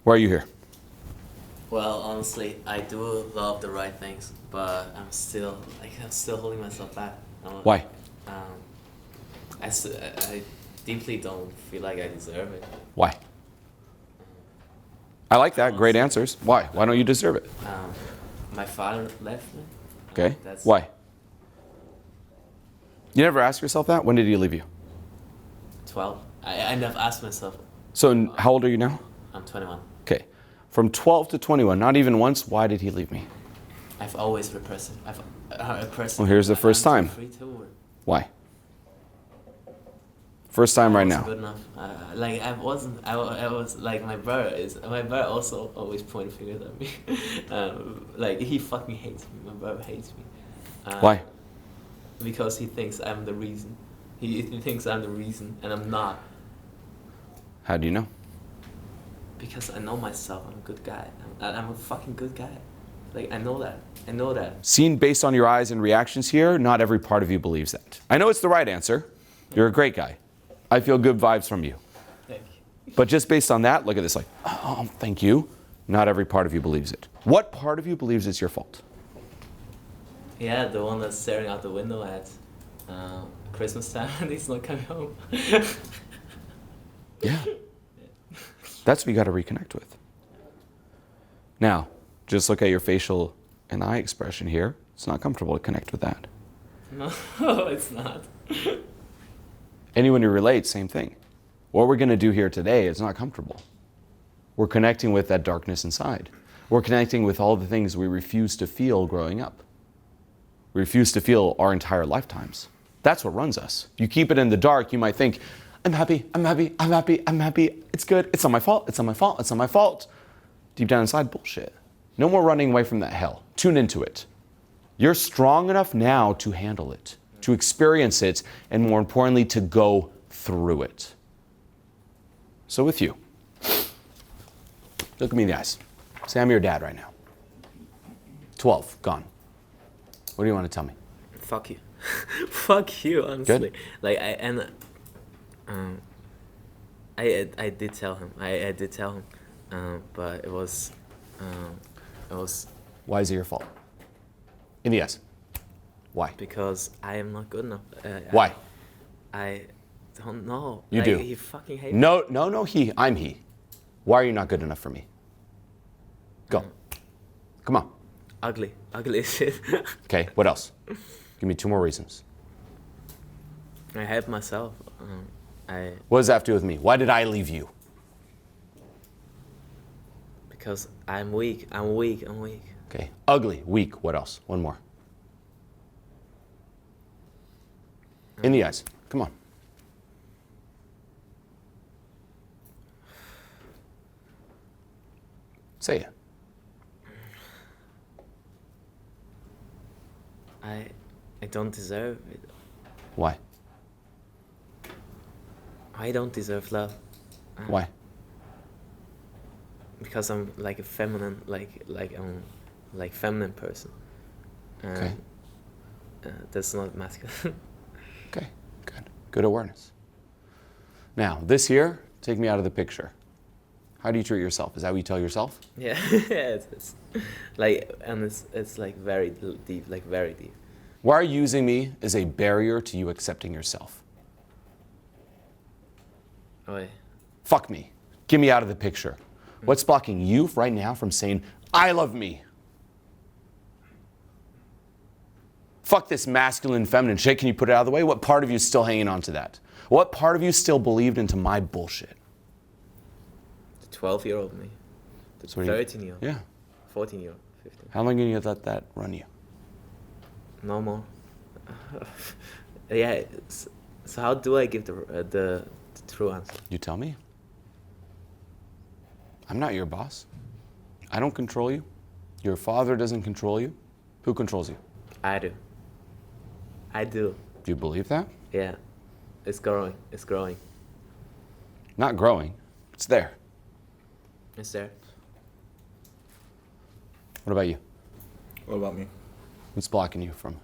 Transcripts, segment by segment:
Why are you here? Well, honestly, I do love the right things, but I'm still holding myself back. Why? I deeply don't feel like I deserve it. Why? I like that. Great answers. Why? Why don't you deserve it? My father left me. Okay. Why? You never ask yourself that? When did he leave you? 12. I never asked myself. So how old are you now? I'm 21. Okay. From 12 to 21, not even once, why did he leave me? I've always repressed it. Well, here's the first time. Why? First time right now. Good enough. I was like my brother also always pointed fingers at me. He fucking hates me. My brother hates me. Why? Because he thinks I'm the reason. He thinks I'm the reason, and I'm not. How do you know? Because I know myself. I'm a good guy. I'm a fucking good guy. I know that. I know that. Seen based on your eyes and reactions here, not every part of you believes that. I know it's the right answer. You're a great guy. I feel good vibes from you. Thank you. But just based on that, look at this oh, thank you. Not every part of you believes it. What part of you believes it's your fault? Yeah, the one that's staring out the window at Christmas time and he's not coming home. Yeah. That's what you got to reconnect with. Now, just look at your facial and eye expression here. It's not comfortable to connect with that. No, it's not. Anyone who relates, same thing. What we're going to do here today is not comfortable. We're connecting with that darkness inside. We're connecting with all the things we refuse to feel growing up. We refuse to feel our entire lifetimes. That's what runs us. You keep it in the dark, you might think, I'm happy, I'm happy, I'm happy, I'm happy. It's good, it's not my fault, it's not my fault, it's not my fault. Deep down inside, bullshit. No more running away from that hell. Tune into it. You're strong enough now to handle it, to experience it, and more importantly, to go through it. So with you, look at me in the eyes. Say I'm your dad right now. 12, gone. What do you want to tell me? Fuck you. Fuck you, honestly. Good. I did tell him. I did tell him. But it was. Why is it your fault? In the eyes. Why? Because I am not good enough. Why? I don't know. You do. He fucking hates me. No, he. I'm he. Why are you not good enough for me? Go. Come on. Ugly as shit. Okay, what else? Give me 2 more reasons. I hate myself. What does that have to do with me? Why did I leave you? Because I'm weak. I'm weak. Okay, ugly, weak, what else? 1 more. In the eyes, come on. Say it. I don't deserve it. Why? I don't deserve love. Why? Because I'm like a feminine, feminine person. Okay. That's not masculine. Okay, good. Good awareness. Now, this here, take me out of the picture. How do you treat yourself? Is that what you tell yourself? Yeah, it's very deep, very deep. Why are you using me as a barrier to you accepting yourself? Oh, Fuck me. Get me out of the picture. What's blocking you right now from saying, I love me? Fuck this masculine, feminine shit. Can you put it out of the way? What part of you is still hanging on to that? What part of you still believed into my bullshit? The 12-year-old me. The 13-year-old. Yeah. 14-year-old. 15. How long are you going to let that run you? No more. Yeah. So how do I give the true answer? You tell me. I'm not your boss. I don't control you. Your father doesn't control you. Who controls you? I do. Do you believe that? Yeah. It's growing. Not growing. It's there. It's there. What about you? What about me? What's blocking you from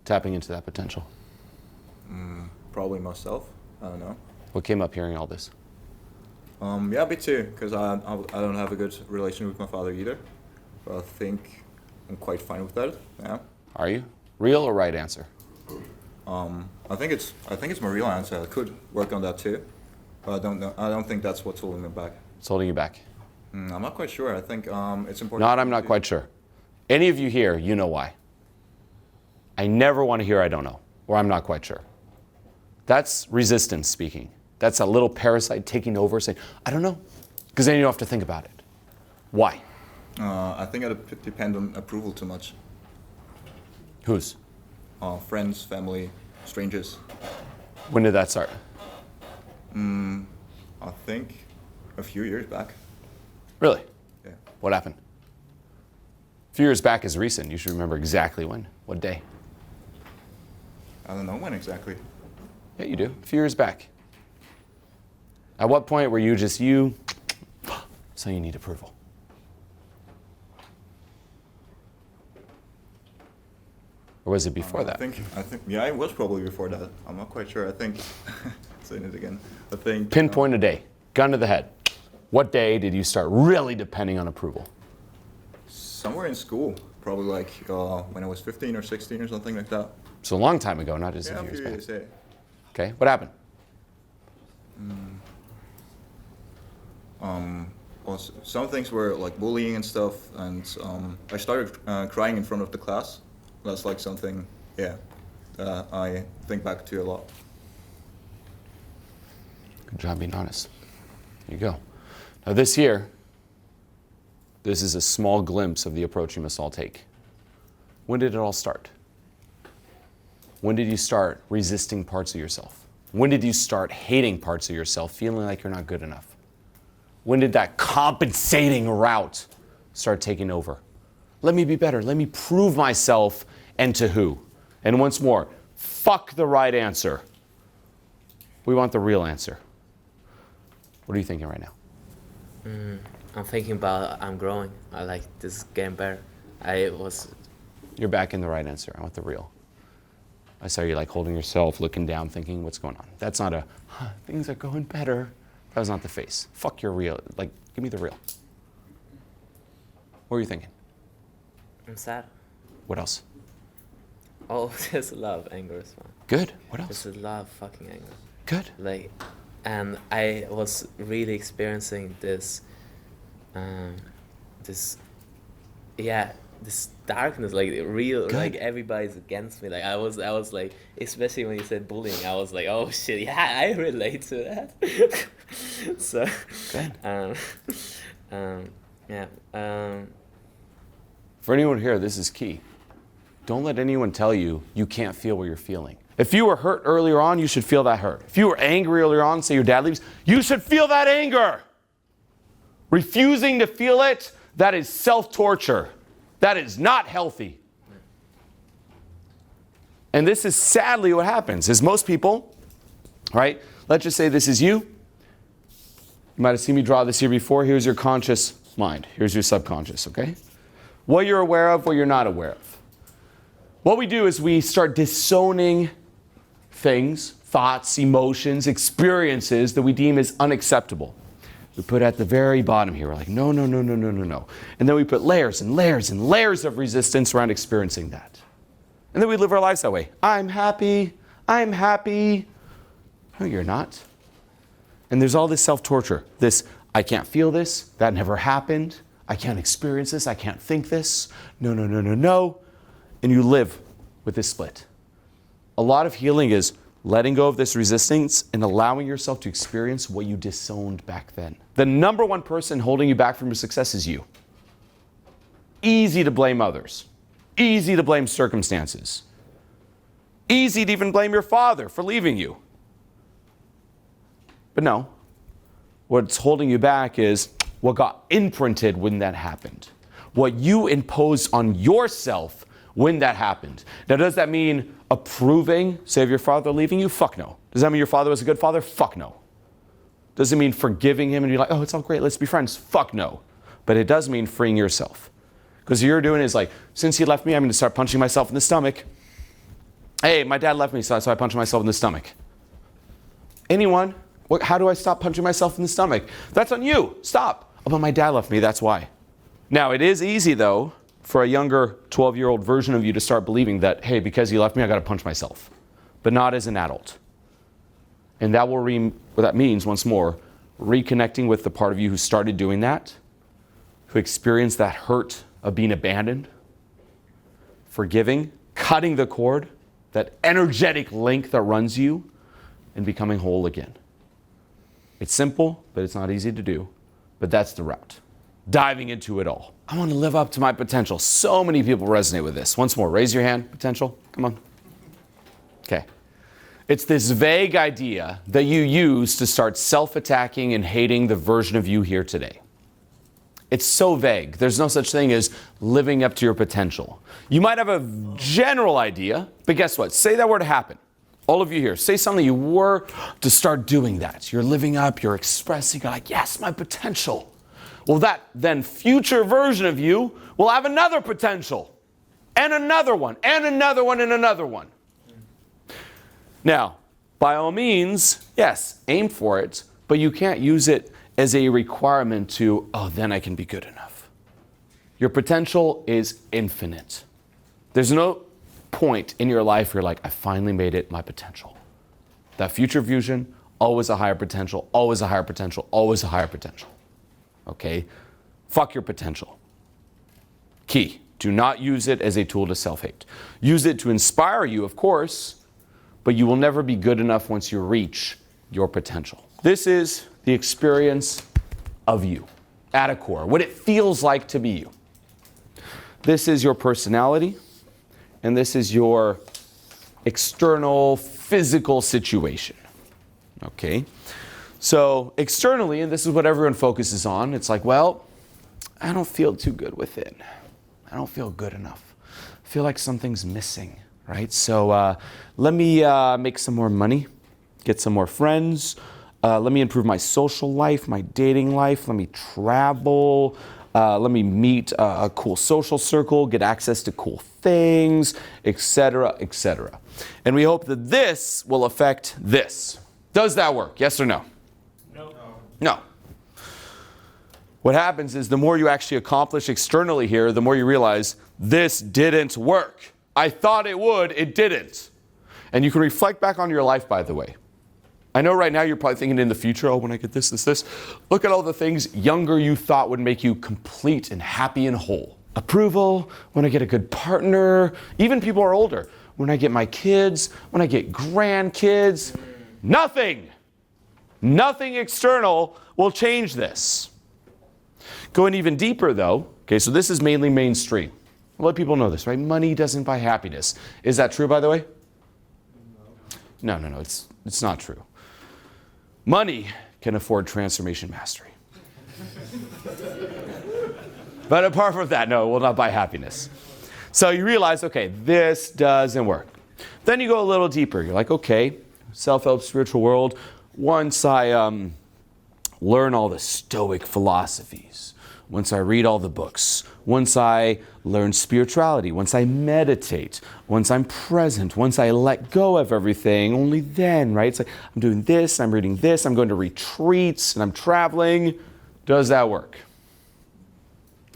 tapping into that potential? Probably myself. I don't know. What came up hearing all this? Yeah, me too, because I don't have a good relation with my father either. But I think I'm quite fine with that. Yeah. Are you? Real or right answer? I think it's my real answer. I could work on that too, but I don't know. I don't think that's what's holding me back. It's holding you back. I'm not quite sure. I think it's important. I'm not quite sure. Any of you here, you know why. I never want to hear I don't know, or I'm not quite sure. That's resistance speaking. That's a little parasite taking over saying, I don't know. Because then you don't have to think about it. Why? I think it depends on approval too much. Whose? Friends, family, strangers. When did that start? I think a few years back. Really? Yeah. What happened? A few years back is recent. You should remember exactly when. What day? I don't know when exactly. Yeah, you do. A few years back. At what point were you just you, so you need approval? Or was it before that? I think, yeah, it was probably before that. I'm not quite sure. I think, saying it again, I think. Pinpoint a day, gun to the head. What day did you start really depending on approval? Somewhere in school, probably like when I was 15 or 16 or something like that. So a long time ago, not just Yeah, a few years back. yeah. Okay, what happened? Well, some things were like bullying and stuff, and I started crying in front of the class. That's like something, yeah, I think back to a lot. Good job being honest. There you go. Now this year, this is a small glimpse of the approach you must all take. When did it all start? When did you start resisting parts of yourself? When did you start hating parts of yourself, feeling like you're not good enough? When did that compensating route start taking over? Let me be better. Let me prove myself, and to who? And once more, fuck the right answer. We want the real answer. What are you thinking right now? I'm thinking about I'm growing. I like this getting better. You're back in the right answer. I want the real. I saw you like holding yourself, looking down, thinking, what's going on? That's not a, things are going better. That was not the face. Fuck your real. Like, give me the real. What were you thinking? I'm sad. What else? Oh, there's a lot of anger as well. Good. What else? There's a lot of fucking anger. Good. Like, and I was really experiencing this darkness, like real, Good. like everybody's against me. Like I was like, especially when you said bullying, I was like, oh shit, yeah, I relate to that. So, Good. yeah. For anyone here, this is key. Don't let anyone tell you you can't feel what you're feeling. If you were hurt earlier on, you should feel that hurt. If you were angry earlier on, say your dad leaves, you should feel that anger. Refusing to feel it, that is self-torture. That is not healthy. And this is sadly what happens, is most people, right? Let's just say this is you. You might have seen me draw this here before. Here's your conscious mind. Here's your subconscious, okay? What you're aware of, what you're not aware of. What we do is we start disowning things, thoughts, emotions, experiences that we deem as unacceptable. We put at the very bottom here, we're like, no, no, no, no, no, no, no. And then we put layers and layers and layers of resistance around experiencing that. And then we live our lives that way. I'm happy. I'm happy. No, you're not. And there's all this self-torture. This, I can't feel this. That never happened. I can't experience this. I can't think this. No, no, no, no, no. And you live with this split. A lot of healing is letting go of this resistance and allowing yourself to experience what you disowned back then. The number one person holding you back from your success is you. Easy to blame others. Easy to blame circumstances. Easy to even blame your father for leaving you. But no, what's holding you back is what got imprinted when that happened. What you imposed on yourself when that happened. Now, does that mean approving, say, of your father leaving you? Fuck no. Does that mean your father was a good father? Fuck no. Does it mean forgiving him and you're like, oh, it's all great, let's be friends? Fuck no. But it does mean freeing yourself. Because what you're doing is like, since he left me, I'm going to start punching myself in the stomach. Hey, my dad left me, so I punch myself in the stomach. Anyone How do I stop punching myself in the stomach? That's on you. Stop. Oh, but my dad left me. That's why. Now, it is easy, though, for a younger 12-year-old version of you to start believing that, hey, because he left me, I got to punch myself. But not as an adult. And that will what that means, once more, reconnecting with the part of you who started doing that, who experienced that hurt of being abandoned, forgiving, cutting the cord, that energetic link that runs you, and becoming whole again. It's simple, but it's not easy to do. But that's the route. Diving into it all. I want to live up to my potential. So many people resonate with this. Once more, raise your hand, potential. Come on. Okay. It's this vague idea that you use to start self-attacking and hating the version of you here today. It's so vague. There's no such thing as living up to your potential. You might have a general idea, but guess what? Say that were to happen. All of you here, say something you were to start doing that. You're living up, you're expressing, you're like, yes, my potential. Well, that then future version of you will have another potential, and another one, and another one, and another one. Now, by all means, yes, aim for it, but you can't use it as a requirement to, oh, then I can be good enough. Your potential is infinite. There's no point in your life where you're like, I finally made it, my potential. That future vision, always a higher potential, always a higher potential, always a higher potential. Okay? Fuck your potential. Key, do not use it as a tool to self-hate. Use it to inspire you, of course, but you will never be good enough once you reach your potential. This is the experience of you at a core, what it feels like to be you. This is your personality, and this is your external physical situation. Okay? So externally, and this is what everyone focuses on, it's like, well, I don't feel too good within. I don't feel good enough. I feel like something's missing, right? So let me make some more money, get some more friends. Let me improve my social life, my dating life. Let me travel. Let me meet a cool social circle, get access to cool things, etc., etc. And we hope that this will affect this. Does that work? Yes or no? No. No. What happens is the more you actually accomplish externally here, the more you realize this didn't work. I thought it would, it didn't. And you can reflect back on your life, by the way. I know right now you're probably thinking in the future, oh, when I get this. Look at all the things younger you thought would make you complete and happy and whole. Approval, when I get a good partner, even people are older. When I get my kids, when I get grandkids, nothing external will change this. Going even deeper though, okay, so this is mainly mainstream. I'll let people know this, right? Money doesn't buy happiness. Is that true, by the way? No, it's not true. Money can afford transformation mastery. But apart from that, no, it will not buy happiness. So you realize, okay, this doesn't work. Then you go a little deeper. You're like, okay, self-help, spiritual world. Once I learn all the Stoic philosophies, once I read all the books, once I learn spirituality, once I meditate, once I'm present, once I let go of everything, only then, right? It's like, I'm doing this, I'm reading this, I'm going to retreats, and I'm traveling. Does that work?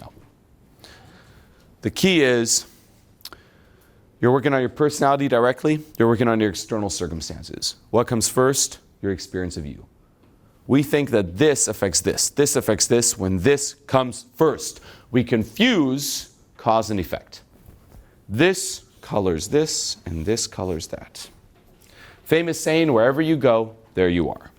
No. The key is, you're working on your personality directly, you're working on your external circumstances. What comes first? Your experience of you. We think that this affects this, when this comes first. We confuse cause and effect. This colors this, and this colors that. Famous saying, wherever you go, there you are.